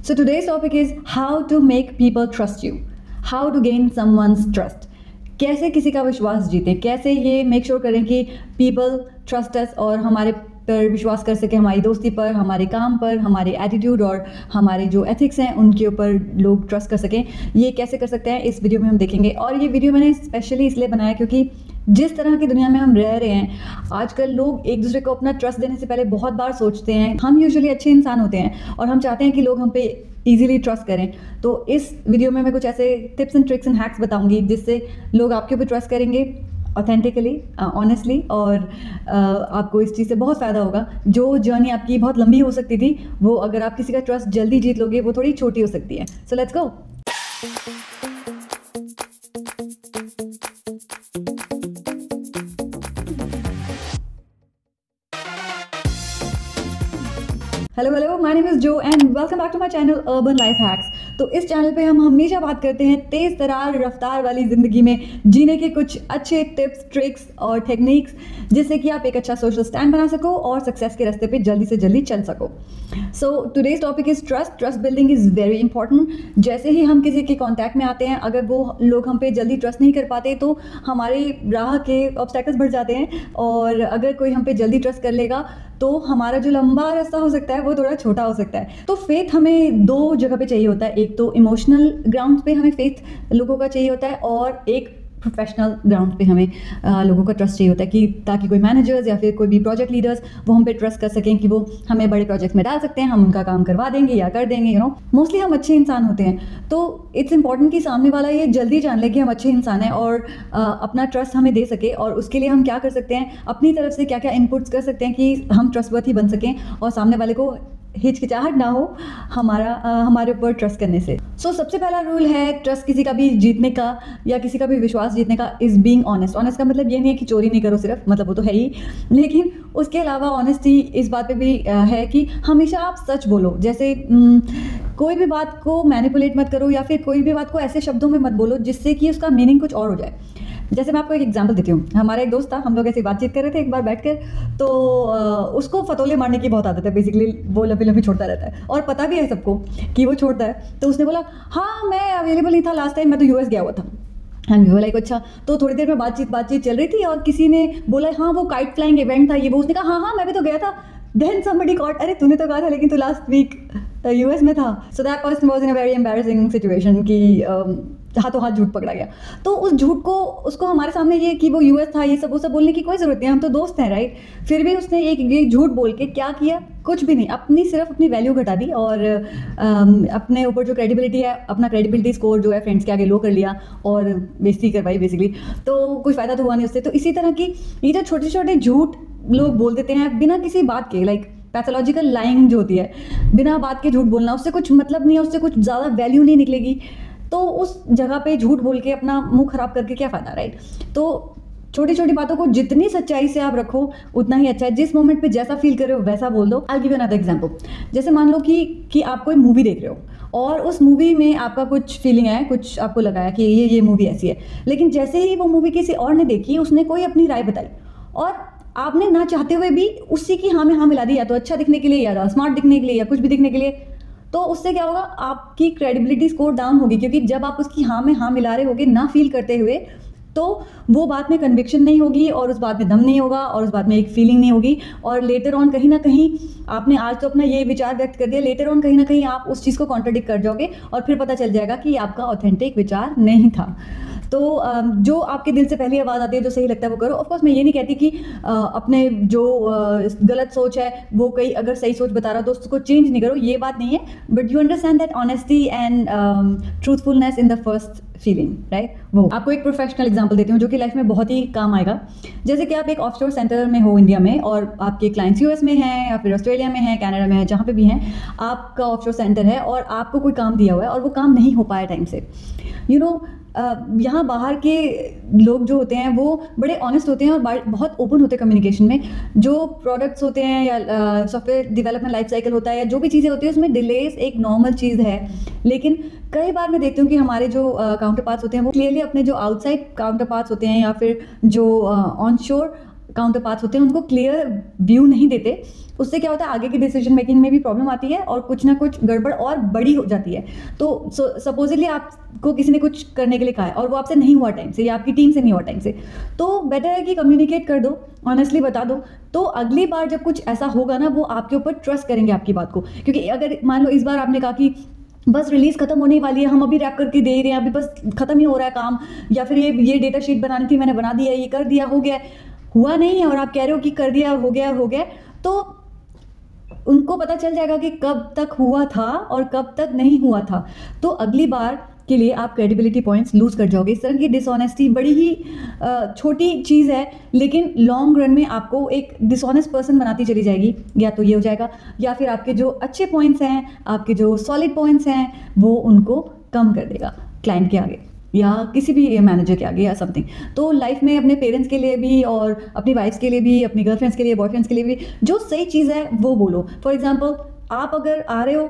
So today's topic is how to make people trust you. How to gain someone's trust. कैसे किसी का विश्वास जीतें, कैसे ये मेक श्योर करें कि पीपल ट्रस्ट अस और हमारे पर विश्वास कर सके, हमारी दोस्ती पर, हमारे काम पर, हमारे एटीट्यूड और हमारे जो एथिक्स हैं उनके ऊपर लोग ट्रस्ट कर सकें। ये कैसे कर सकते हैं इस वीडियो में हम देखेंगे। और ये वीडियो मैंने स्पेशली इसलिए बनाया क्योंकि जिस तरह की दुनिया में हम रह रहे हैं आजकल, लोग एक दूसरे को अपना ट्रस्ट देने से पहले बहुत बार सोचते हैं। हम यूजुअली अच्छे इंसान होते हैं और हम चाहते हैं कि लोग हम पे इजीली ट्रस्ट करें। तो इस वीडियो में मैं कुछ ऐसे tips and tricks and hacks बताऊंगी जिससे लोग आपके ऊपर ट्रस्ट करेंगे ऑथेंटिकली, ऑनेस्टली, और आपको इस चीज़ से बहुत फ़ायदा होगा। जो जर्नी आपकी बहुत लंबी हो सकती थी, वो अगर आप किसी का ट्रस्ट जल्दी जीत लोगे, वो थोड़ी छोटी हो सकती है। So let's go. Hello, my name is Jo and welcome back to my channel Urban Life Hacks. तो इस चैनल पे हम हमेशा बात करते हैं तेज़ तरार रफ्तार वाली ज़िंदगी में जीने के कुछ अच्छे टिप्स, ट्रिक्स और टेक्निक्स, जिससे कि आप एक अच्छा सोशल स्टैंड बना सको और सक्सेस के रास्ते पे जल्दी से जल्दी चल सको। So today's topic is trust. Trust building is very important. जैसे ही हम किसी के कॉन्टैक्ट में आते हैं, अगर वो लोग हम पे जल्दी ट्रस्ट नहीं कर पाते तो हमारे राह के ऑब्स्टैकल्स बढ़ जाते हैं। और अगर कोई हम पे जल्दी ट्रस्ट कर लेगा तो हमारा जो लंबा रास्ता हो सकता है वो थोड़ा छोटा हो सकता है। तो फेथ हमें दो जगह पे चाहिए होता है। एक तो इमोशनल ग्राउंड पे हमें फेथ लोगों का चाहिए होता है, और एक प्रोफेशनल ग्राउंड पे हमें लोगों का ट्रस्ट चाहिए होता है कि ताकि कोई मैनेजर्स या फिर कोई भी प्रोजेक्ट लीडर्स वो हम पे ट्रस्ट कर सकें कि वो हमें बड़े प्रोजेक्ट्स में डाल सकते हैं, हम उनका काम करवा देंगे या कर देंगे। मोस्टली हम अच्छे इंसान होते हैं, तो इट्स इंपॉर्टेंट कि सामने वाला ये जल्दी जान ले कि हम अच्छे इंसान हैं और अपना ट्रस्ट हमें दे सके। और उसके लिए हम क्या कर सकते हैं, अपनी तरफ से क्या क्या इनपुट्स कर सकते हैं कि हम ट्रस्टवर्थी बन सकें और सामने वाले को हिचकिचाहट ना हो हमारे ऊपर ट्रस्ट करने से। सो सबसे पहला रूल है ट्रस्ट किसी का भी जीतने का या किसी का भी विश्वास जीतने का इज़ बीइंग ऑनेस्ट। ऑनेस्ट का मतलब ये नहीं है कि चोरी नहीं करो सिर्फ, मतलब वो तो है ही, लेकिन उसके अलावा ऑनेस्टी इस बात पे भी है कि हमेशा आप सच बोलो। जैसे कोई भी बात को मैनिपुलेट मत करो या फिर कोई भी बात को ऐसे शब्दों में मत बोलो जिससे कि उसका मीनिंग कुछ और हो जाए। जैसे मैं आपको एक एग्जांपल देती हूँ। हमारा एक दोस्त था, हम लोग ऐसे बातचीत कर रहे थे एक बार बैठकर, तो उसको फतोले मारने की बहुत आदत है। बेसिकली वो लपी लपी छोड़ता रहता है और पता भी है सबको कि वो छोड़ता है। तो उसने बोला, हाँ मैं अवेलेबल नहीं था लास्ट टाइम, मैं तो यूएस गया हुआ था। एंड वी वर लाइक अच्छा। तो थोड़ी देर में बातचीत चल रही थी और किसी ने बोला, हाँ वो काइट फ्लाइंग इवेंट था ये वो। उसने कहा, हाँ मैं भी तो गया था। देन समबडी कॉट, अरे तूने तो कहा था लेकिन तू लास्ट वीक यूएस में था। So that person was in a very embarrassing situation कि हाथों हाथ झूठ पकड़ा गया। तो उस झूठ को उसको हमारे सामने ये कि वो यूएस था ये सब वो सब बोलने की कोई ज़रूरत नहीं है, हम तो दोस्त हैं राइट। फिर भी उसने एक झूठ बोल के क्या किया, कुछ भी नहीं, सिर्फ अपनी वैल्यू घटा दी और अपने ऊपर जो क्रेडिबिलिटी है, अपना क्रेडिबिलिटी स्कोर जो है फ्रेंड्स के आगे लो कर लिया और बेइज्जती करवाई बेसिकली। तो कोई फ़ायदा तो हुआ नहीं उससे। तो इसी तरह की ये जो छोटे छोटे झूठ लोग बोल देते हैं बिना किसी बात के, लाइक पैथोलॉजिकल लाइंग जो होती है, बिना बात के झूठ बोलना, उससे कुछ मतलब नहीं है, उससे कुछ ज़्यादा वैल्यू नहीं निकलेगी। तो उस जगह पे झूठ बोल के अपना मुंह खराब करके क्या फ़ायदा राइट। तो छोटी छोटी बातों को जितनी सच्चाई से आप रखो उतना ही अच्छा है। जिस मोमेंट पे जैसा फील कर रहे हो वैसा बोल दो। I give you another example. जैसे मान लो कि आप कोई मूवी देख रहे हो और उस मूवी में आपका कुछ फीलिंग है, कुछ आपको लगा है कि ये मूवी ऐसी है, लेकिन जैसे ही वो मूवी किसी और ने देखी, उसने कोई अपनी राय बताई और आपने ना चाहते हुए भी उसी की हाँ में हाँ मिला दी, या तो अच्छा दिखने के लिए या स्मार्ट दिखने के लिए या कुछ भी दिखने के लिए। तो उससे क्या होगा, आपकी क्रेडिबिलिटी स्कोर डाउन होगी, क्योंकि जब आप उसकी हाँ में हाँ मिला रहे होगे ना फील करते हुए, तो वो बात में कन्विक्शन नहीं होगी और उस बात में दम नहीं होगा और उस बात में एक फीलिंग नहीं होगी। और लेटर ऑन कहीं ना कहीं आपने आज तो अपना ये विचार व्यक्त कर दिया, लेटर ऑन कहीं ना कहीं आप उस चीज़ को कॉन्ट्राडिक्ट कर जाओगे और फिर पता चल जाएगा कि आपका ऑथेंटिक विचार नहीं था। तो जो आपके दिल से पहली आवाज़ आती है, जो सही लगता है वो करो। ऑफकोर्स मैं ये नहीं कहती कि अपने जो गलत सोच है वो कहीं अगर सही सोच बता रहा हो तो उसको चेंज नहीं करो, ये बात नहीं है। But you understand that honesty and truthfulness in the first feeling right. वो आपको एक प्रोफेशनल एग्जांपल देती हूँ जो कि लाइफ में बहुत ही काम आएगा। जैसे कि आप एक ऑफशोर सेंटर में हो इंडिया में और आपके क्लाइंट्स यूएस में हैं या फिर ऑस्ट्रेलिया में हैं, कनाडा में है, जहाँ पे भी हैं, आपका ऑफशोर सेंटर है और आपको कोई काम दिया हुआ है और वो काम नहीं हो पाया टाइम से। यहाँ बाहर के लोग जो होते हैं वो बड़े ऑनेस्ट होते हैं और बहुत ओपन होते हैं कम्युनिकेशन में। जो प्रोडक्ट्स होते हैं या सॉफ्टवेयर डेवलपमेंट लाइफ साइकिल होता है या जो भी चीज़ें होती है उसमें डिलेस एक नॉर्मल चीज़ है। लेकिन कई बार मैं देखती हूँ कि हमारे जो काउंटर पार्ट्स होते हैं वो क्लियरली अपने जो आउटसाइड काउंटर पार्ट्स होते हैं या फिर जो ऑन शोर काउंटर पार्ट्स होते हैं उनको क्लियर व्यू नहीं देते, उससे क्या होता है आगे की डिसीजन मेकिंग में भी प्रॉब्लम आती है और कुछ ना कुछ गड़बड़ और बड़ी हो जाती है। तो सपोजिटली आपको किसी ने कुछ करने के लिए कहा है और वो आपसे नहीं हुआ टाइम से या आपकी टीम से नहीं हुआ टाइम से, तो बेटर है कि कम्युनिकेट कर दो, ऑनेस्टली बता दो। तो अगली बार जब कुछ ऐसा होगा ना, वो आपके ऊपर ट्रस्ट करेंगे आपकी बात को। क्योंकि अगर मान लो इस बार आपने कहा कि बस रिलीज खत्म होने वाली है, हम अभी रैप करके दे रहे हैं, अभी बस खत्म ही हो रहा है काम, या फिर ये डेटा शीट बनानी थी, मैंने बना दिया, ये कर दिया, हो गया, हुआ नहीं है, और आप कह रहे हो कि कर दिया, हो गया, तो उनको पता चल जाएगा कि कब तक हुआ था और कब तक नहीं हुआ था। तो अगली बार के लिए आप क्रेडिबिलिटी पॉइंट्स लूज कर जाओगे। इस तरह की डिसऑनेस्टी बड़ी ही छोटी चीज़ है, लेकिन लॉन्ग रन में आपको एक डिसऑनेस्ट पर्सन बनाती चली जाएगी। या तो ये हो जाएगा, या फिर आपके जो अच्छे पॉइंट्स हैं, आपके जो सॉलिड पॉइंट्स हैं, वो उनको कम कर देगा क्लाइंट के आगे या किसी भी मैनेजर के आगे या समथिंग। तो लाइफ में अपने पेरेंट्स के लिए भी और अपनी वाइफ्स के लिए भी, अपनी गर्लफ्रेंड्स के लिए, बॉयफ्रेंड्स के लिए भी जो सही चीज़ है वो बोलो। फॉर एग्जाम्पल, आप अगर आ रहे हो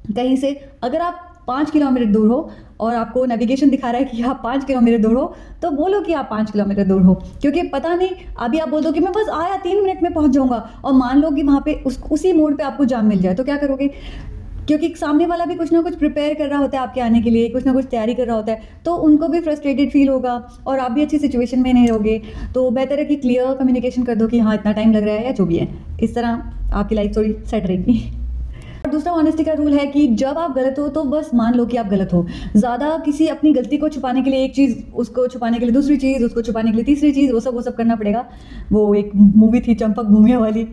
कहीं से, अगर आप 5 किलोमीटर दूर हो और आपको नेविगेशन दिखा रहा है कि आप 5 किलोमीटर दूर हो, तो बोलो कि आप 5 किलोमीटर दूर हो। क्योंकि पता नहीं, अभी आप बोल दो कि मैं बस आया 3 मिनट में पहुंच जाऊंगा, और मान लो कि वहाँ पे उसी मोड़ पे आपको जाम मिल जाए, तो क्या करोगे? क्योंकि सामने वाला भी कुछ ना कुछ प्रिपेयर कर रहा होता है आपके आने के लिए, कुछ ना कुछ तैयारी कर रहा होता है, तो उनको भी फ्रस्ट्रेटेड फील होगा और आप भी अच्छी सिचुएशन में नहीं रहोगे। तो बेहतर है कि क्लियर कम्युनिकेशन कर दो कि हाँ इतना टाइम लग रहा है या जो भी है। इस तरह आपकी लाइफ थोड़ी सेट रहेगी। और दूसरा ऑनेस्टी का रूल है कि जब आप गलत हो तो बस मान लो कि आप गलत हो। ज़्यादा किसी अपनी गलती को छुपाने के लिए एक चीज़, उसको छुपाने के लिए दूसरी चीज़, उसको छुपाने के लिए तीसरी चीज़, वो सब करना पड़ेगा। वो एक मूवी थी चंपक भूमिया वाली,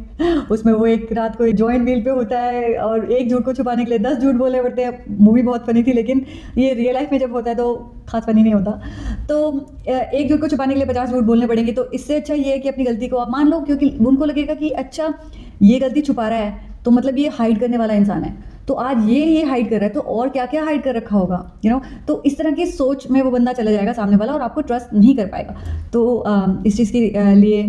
उसमें वो एक रात को जॉइंट व्हील पे होता है और एक झूठ को छुपाने के लिए 10 झूठ बोलने पड़ते हैं। मूवी बहुत फनी थी, लेकिन ये रियल लाइफ में जब होता है तो खास फनी नहीं होता। तो एक झूठ को छुपाने के लिए 50 झूठ बोलने पड़ेंगे। तो इससे अच्छा ये है कि अपनी गलती को आप मान लो, क्योंकि उनको लगेगा कि अच्छा ये गलती छुपा रहा है तो मतलब ये हाइड करने वाला इंसान है, तो आज ये हाइड कर रहा है तो और क्या क्या हाइड कर रखा होगा, तो इस तरह की सोच में वो बंदा चला जाएगा सामने वाला और आपको ट्रस्ट नहीं कर पाएगा। तो इस चीज़ के लिए,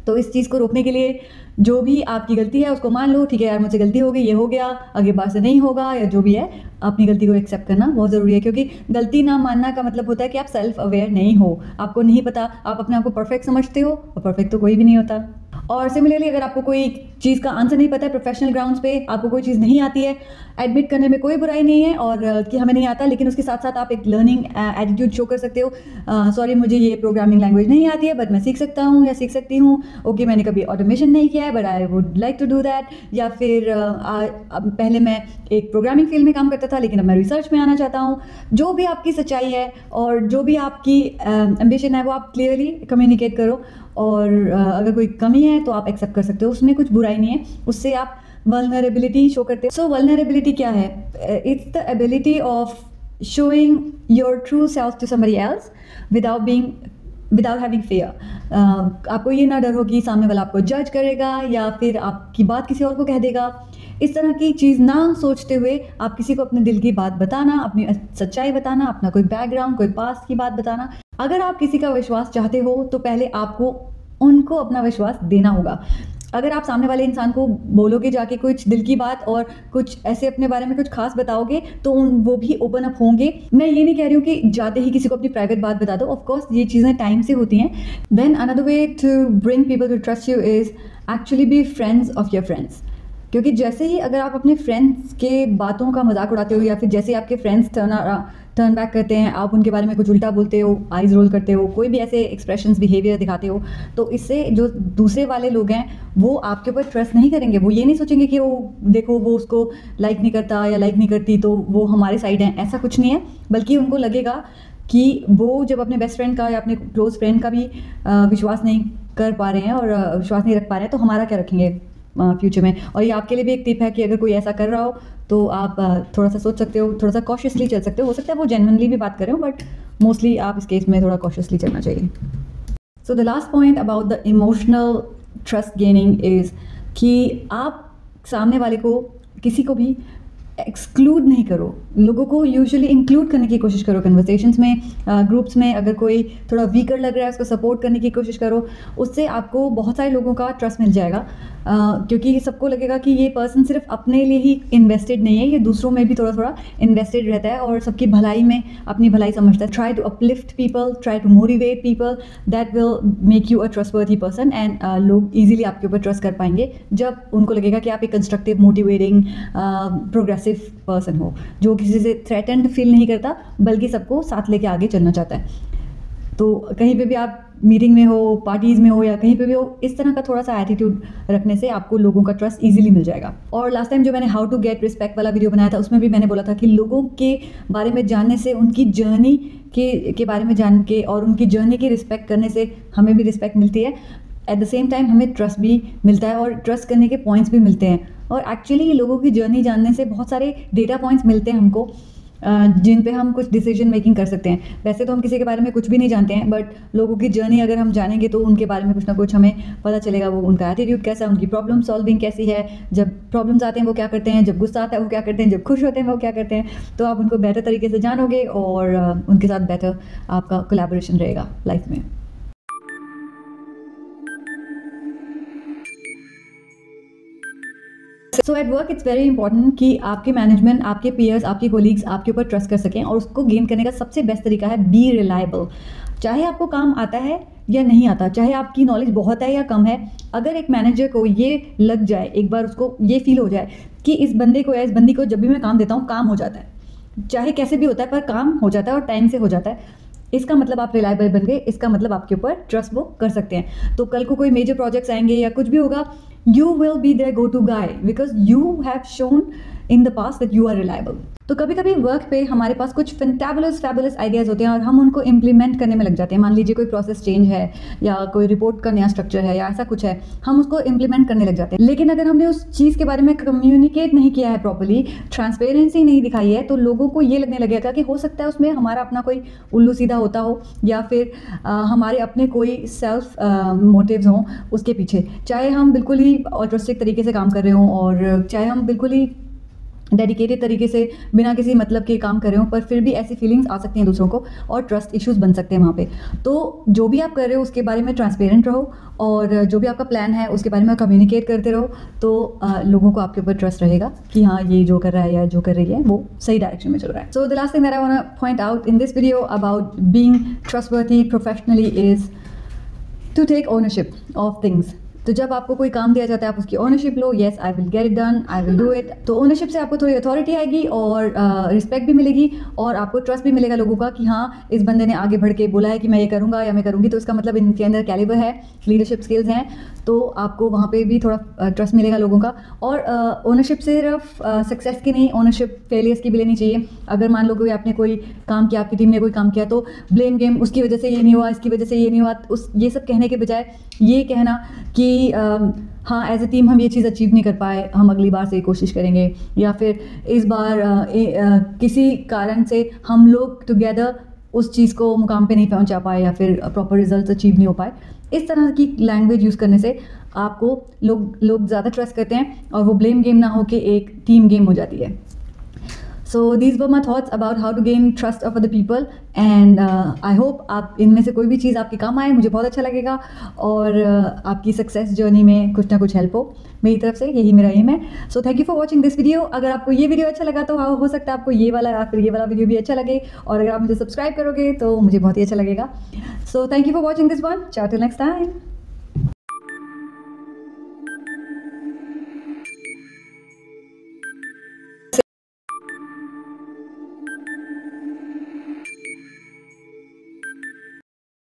तो इस चीज़ को रोकने के लिए जो भी आपकी गलती है उसको मान लो, ठीक है यार मुझसे गलती हो गई, ये हो गया, आगे बार से नहीं होगा, या जो भी है, अपनी गलती को एक्सेप्ट करना बहुत ज़रूरी है। क्योंकि गलती ना मानना का मतलब होता है कि आप सेल्फ अवेयर नहीं हो, आपको नहीं पता, आप अपने आप को परफेक्ट समझते हो, और परफेक्ट तो कोई भी नहीं होता। और सिमिलरली अगर आपको कोई चीज़ का आंसर नहीं पता है, प्रोफेशनल ग्राउंड्स पे आपको कोई चीज़ नहीं आती है, एडमिट करने में कोई बुराई नहीं है, और कि हमें नहीं आता, लेकिन उसके साथ साथ आप एक लर्निंग एटीट्यूड शो कर सकते हो। सॉरी मुझे ये प्रोग्रामिंग लैंग्वेज नहीं आती है, बट मैं सीख सकता हूँ या सीख सकती हूँ। ओके मैंने कभी ऑटोमेशन नहीं किया है, but I would like to do that. या फिर पहले मैं एक प्रोग्रामिंग फील्ड में काम करता था, लेकिन अब मैं रिसर्च में आना चाहता हूँ। जो भी आपकी सच्चाई है और जो भी आपकी एम्बिशन है, वो आप क्लियरली कम्युनिकेट करो। और अगर कोई कमी है तो आप एक्सेप्ट कर सकते हो, उसमें कुछ बुराई नहीं है, उससे आप वल्नरेबिलिटी शो करते हो। सो वल्नरेबिलिटी क्या है? It's the ability of showing your true self to somebody else without having fear. आपको ये ना डर हो कि सामने वाला आपको जज करेगा या फिर आपकी बात किसी और को कह देगा। इस तरह की चीज़ ना सोचते हुए आप किसी को अपने दिल की बात बताना, अपनी सच्चाई बताना, अपना कोई बैकग्राउंड, कोई पास्ट की बात बताना। अगर आप किसी का विश्वास चाहते हो तो पहले आपको उनको अपना विश्वास देना होगा। अगर आप सामने वाले इंसान को बोलोगे जाके कुछ दिल की बात और कुछ ऐसे अपने बारे में कुछ खास बताओगे, तो वो भी ओपन अप होंगे। मैं ये नहीं कह रही हूँ कि जाते ही किसी को अपनी प्राइवेट बात बता दो, ऑफ कोर्स ये चीज़ें टाइम से होती हैं। Then another way to bring people to trust you is actually be friends of your friends. क्योंकि जैसे ही अगर आप अपने फ्रेंड्स के बातों का मजाक उड़ाते हो, या फिर जैसे आपके फ्रेंड्स टर्न बैक करते हैं, आप उनके बारे में कुछ उल्टा बोलते हो, आइज रोल करते हो, कोई भी ऐसे एक्सप्रेशंस बिहेवियर दिखाते हो, तो इससे जो दूसरे वाले लोग हैं वो आपके ऊपर ट्रस्ट नहीं करेंगे। वो ये नहीं सोचेंगे कि वो देखो वो उसको लाइक नहीं करता या लाइक नहीं करती तो वो हमारे साइड हैं, ऐसा कुछ नहीं है। बल्कि उनको लगेगा कि वो जब अपने बेस्ट फ्रेंड का या अपने क्लोज फ्रेंड का भी विश्वास नहीं कर पा रहे हैं और विश्वास नहीं रख पा रहे हैं, तो हमारा क्या रखेंगे फ्यूचर में। और ये आपके लिए भी एक टिप है कि अगर कोई ऐसा कर रहा हो तो आप थोड़ा सा सोच सकते हो, थोड़ा सा कॉशियसली चल सकते हो सकता है वो जेन्युइनली भी बात कर रहे हो, बट मोस्टली आप इस केस में थोड़ा कॉशियसली चलना चाहिए। सो the last point about the emotional trust gaining is कि आप सामने वाले को, किसी को भी एक्सक्लूड नहीं करो, लोगों को यूजुअली इंक्लूड करने की कोशिश करो कन्वर्सेशंस में, ग्रुप्स में। अगर कोई थोड़ा वीकर लग रहा है उसको सपोर्ट करने की कोशिश करो, उससे आपको बहुत सारे लोगों का ट्रस्ट मिल जाएगा। क्योंकि सबको लगेगा कि ये पर्सन सिर्फ अपने लिए ही इन्वेस्टेड नहीं है, ये दूसरों में भी थोड़ा थोड़ा इन्वेस्टेड रहता है और सबकी भलाई में अपनी भलाई समझता है। Try to uplift people, try to motivate people, that will make you a trustworthy person. And लोग ईजिली आपके ऊपर ट्रस्ट कर पाएंगे जब उनको लगेगा कि आप एक कंस्ट्रक्टिव, मोटिवेटिंग, प्रोग्रेसिव पर्सन हो, जो किसी से थ्रेटेंड फील नहीं करता बल्कि सबको साथ लेके आगे चलना चाहता है। तो कहीं पे भी आप मीटिंग में हो, पार्टीज़ में हो या कहीं पे भी हो, इस तरह का थोड़ा सा एटीट्यूड रखने से आपको लोगों का ट्रस्ट इजीली मिल जाएगा। और लास्ट टाइम जो मैंने हाउ टू गेट रिस्पेक्ट वाला वीडियो बनाया था उसमें भी मैंने बोला था कि लोगों के बारे में जानने से, उनकी जर्नी के बारे में जान के और उनकी जर्नी की रिस्पेक्ट करने से हमें भी रिस्पेक्ट मिलती है। एट द सेम टाइम हमें ट्रस्ट भी मिलता है और ट्रस्ट करने के पॉइंट्स भी मिलते हैं। और एक्चुअली लोगों की जर्नी जानने से बहुत सारे डेटा पॉइंट्स मिलते हैं हमको, जिन पे हम कुछ डिसीजन मेकिंग कर सकते हैं। वैसे तो हम किसी के बारे में कुछ भी नहीं जानते हैं, बट लोगों की जर्नी अगर हम जानेंगे तो उनके बारे में कुछ ना कुछ हमें पता चलेगा। वो उनका एटीट्यूड कैसा है, उनकी प्रॉब्लम सॉल्विंग कैसी है, जब प्रॉब्लम्स आते हैं वो क्या करते हैं, जब गुस्सा आता है वो क्या करते हैं, जब खुश होते हैं वो क्या करते हैं। तो आप उनको बेहतर तरीके से जानोगे और उनके साथ बेहतर आपका कोलैबोरेशन रहेगा लाइफ में। So at work it's very important कि आपके मैनेजमेंट, आपके पीयर्स, आपके कोलीग्स आपके ऊपर ट्रस्ट कर सकें, और उसको गेन करने का सबसे बेस्ट तरीका है बी रिलायबल। चाहे आपको काम आता है या नहीं आता, चाहे आपकी नॉलेज बहुत है या कम है, अगर एक मैनेजर को ये लग जाए, एक बार उसको ये फील हो जाए कि इस बंदे को या इस बंदी को जब भी मैं काम देता हूँ काम हो जाता है, चाहे कैसे भी होता है पर काम हो जाता है और टाइम से हो जाता है, इसका मतलब आप रिलायबल बन गए, इसका मतलब आपके ऊपर ट्रस्ट वो कर सकते हैं। तो कल को कोई मेजर प्रोजेक्ट्स आएंगे या कुछ भी होगा, you will be their go-to guy because you have shown in the past that you are reliable. तो कभी कभी वर्क पे हमारे पास कुछ फैबुलस आइडियाज़ होते हैं और हम उनको इम्प्लीमेंट करने में लग जाते हैं। मान लीजिए कोई प्रोसेस चेंज है या कोई रिपोर्ट का नया स्ट्रक्चर है या ऐसा कुछ है, हम उसको इम्प्लीमेंट करने लग जाते हैं। लेकिन अगर हमने उस चीज़ के बारे में कम्युनिकेट नहीं किया है प्रॉपर्ली, ट्रांसपेरेंसी नहीं दिखाई है, तो लोगों को ये लगने लगेगा कि हो सकता है उसमें हमारा अपना कोई उल्लू सीधा होता हो या फिर हमारे अपने कोई सेल्फ मोटिव्स हों उसके पीछे। चाहे हम बिल्कुल ही ऑल्ट्रिस्टिक तरीके से काम कर रहे हों और चाहे हम बिल्कुल ही डेडिकेटेड तरीके से बिना किसी मतलब के काम कर रहे हो, पर फिर भी ऐसी फीलिंग्स आ सकती हैं दूसरों को और ट्रस्ट इश्यूज बन सकते हैं वहाँ पे। तो जो भी आप कर रहे हो उसके बारे में ट्रांसपेरेंट रहो और जो भी आपका प्लान है उसके बारे में कम्युनिकेट करते रहो, तो लोगों को आपके ऊपर ट्रस्ट रहेगा कि हाँ ये जो कर रहा है या जो कर रही है वो सही डायरेक्शन में चल रहा है। So the last thing that I want to point out in this video about being trustworthy professionally is to take ownership of things. तो जब आपको कोई काम दिया जाता है आप उसकी ownership low. Yes, I will get it done, I will do it. तो ओनरशिप से आपको थोड़ी अथॉरिटी आएगी और रिस्पेक्ट भी मिलेगी और आपको ट्रस्ट भी मिलेगा लोगों का कि हाँ इस बंदे ने आगे बढ़ के बोला है कि मैं ये करूँगा या मैं करूँगी, तो इसका मतलब इनके अंदर कैलिबर है, लीडरशिप स्किल्स हैं, तो आपको वहाँ पे भी थोड़ा ट्रस्ट मिलेगा लोगों का। और ओनरशिप सिर्फ सक्सेस की नहीं, ओनरशिप फेलियर्स की भी लेनी चाहिए। अगर मान लो कि आपने कोई काम किया, आपकी टीम ने कोई काम किया, तो ब्लेम गेम, उसकी वजह से ये नहीं हुआ, इसकी वजह से ये नहीं हुआ, ये सब कहने के बजाय ये कहना कि हाँ एज ए टीम हम ये चीज़ अचीव नहीं कर पाए, हम अगली बार से कोशिश करेंगे, या फिर इस बार किसी कारण से हम लोग टुगेदर उस चीज़ को मुकाम पे नहीं पहुंचा पाए या फिर प्रॉपर रिजल्ट अचीव नहीं हो पाए। इस तरह की लैंग्वेज यूज़ करने से आपको लोग ज़्यादा ट्रस्ट करते हैं और वो ब्लेम गेम ना हो के एक टीम गेम हो जाती है। So these were my thoughts about how to gain trust of other people and I hope आप इनमें से कोई भी चीज़ आपके काम आए, मुझे बहुत अच्छा लगेगा और आपकी सक्सेस जर्नी में कुछ ना कुछ हेल्प हो मेरी तरफ से, यही मेरा एम है। So thank you for watching this video. अगर आपको ये वीडियो अच्छा लगा तो हो सकता है आपको ये वाला या फिर ये वाला वीडियो भी अच्छा लगे, और अगर आप मुझे सब्सक्राइब करोगे तो मुझे बहुत ही अच्छा लगेगा। So thank you for watching this one. चाओ टिल नेक्स्ट टाइम।